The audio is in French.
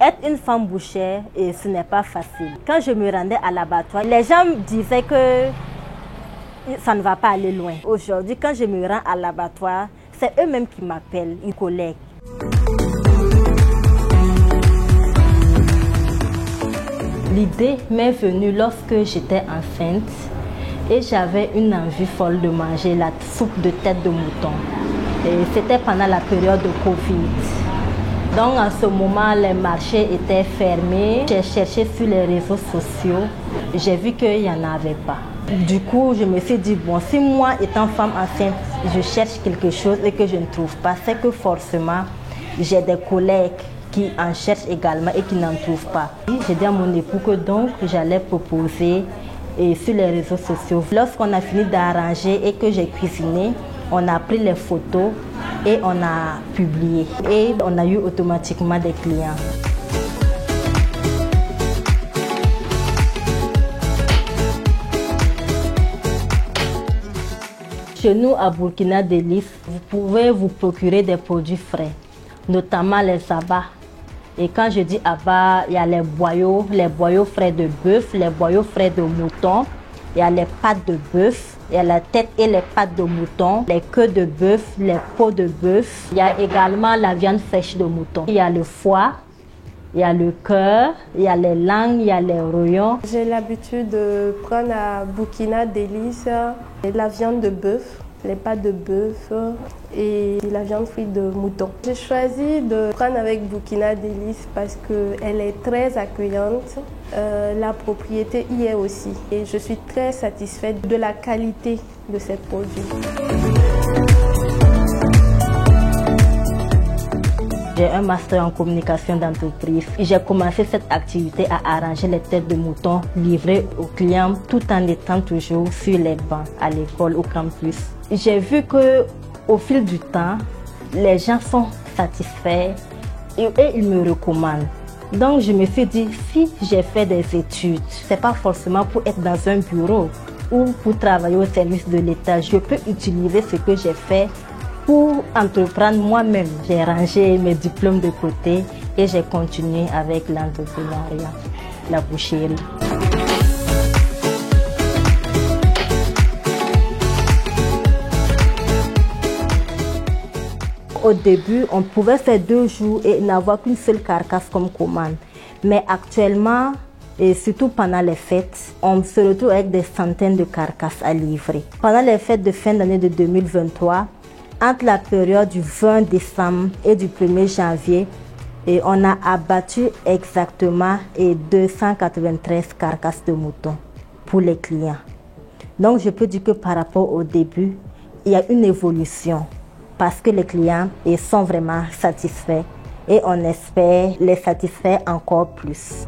Être une femme bouchère, ce n'est pas facile. Quand je me rendais à l'abattoir, les gens me disaient que ça ne va pas aller loin. Aujourd'hui, quand je me rends à l'abattoir, c'est eux-mêmes qui m'appellent, une collègue. L'idée m'est venue lorsque j'étais enceinte et j'avais une envie folle de manger la soupe de tête de mouton. C'était pendant la période de Covid. Donc en ce moment, les marchés étaient fermés. J'ai cherché sur les réseaux sociaux. J'ai vu qu'il n'y en avait pas. Du coup, je me suis dit, bon, si moi, étant femme enceinte, je cherche quelque chose et que je ne trouve pas, c'est que forcément, j'ai des collègues qui en cherchent également et qui n'en trouvent pas. J'ai dit à mon époux que donc j'allais proposer sur les réseaux sociaux. Lorsqu'on a fini d'arranger et que j'ai cuisiné, on a pris les photos et on a publié. Et on a eu automatiquement des clients. Chez nous, à Burkina Délices, vous pouvez vous procurer des produits frais, notamment les abats. Et quand je dis abats, il y a les boyaux frais de bœuf, les boyaux frais de mouton, il y a les pattes de bœuf, il y a la tête et les pattes de mouton, les queues de bœuf, les peaux de bœuf. Il y a également la viande fraîche de mouton. Il y a le foie, il y a le cœur, il y a les langues, il y a les rayons. J'ai l'habitude de prendre à Burkina Délices la viande de bœuf, les pattes de bœuf et la viande frite de mouton. J'ai choisi de prendre avec Burkina Délices parce qu'elle est très accueillante. La propriété y est aussi. Et je suis très satisfaite de la qualité de ces produits. J'ai un master en communication d'entreprise. J'ai commencé cette activité à arranger les têtes de mouton livrées aux clients tout en étant toujours sur les bancs à l'école, au campus. J'ai vu qu'au fil du temps, les gens sont satisfaits et ils me recommandent. Donc je me suis dit, si j'ai fait des études, ce n'est pas forcément pour être dans un bureau ou pour travailler au service de l'État. Je peux utiliser ce que j'ai fait pour entreprendre moi-même. J'ai rangé mes diplômes de côté et j'ai continué avec l'entrepreneuriat, la boucherie. Au début, on pouvait faire 2 jours et n'avoir qu'une seule carcasse comme commande. Mais actuellement, et surtout pendant les fêtes, on se retrouve avec des centaines de carcasses à livrer. Pendant les fêtes de fin d'année de 2023, entre la période du 20 décembre et du 1er janvier, on a abattu exactement 293 carcasses de moutons pour les clients. Donc je peux dire que par rapport au début, il y a une évolution parce que les clients sont vraiment satisfaits et on espère les satisfaire encore plus.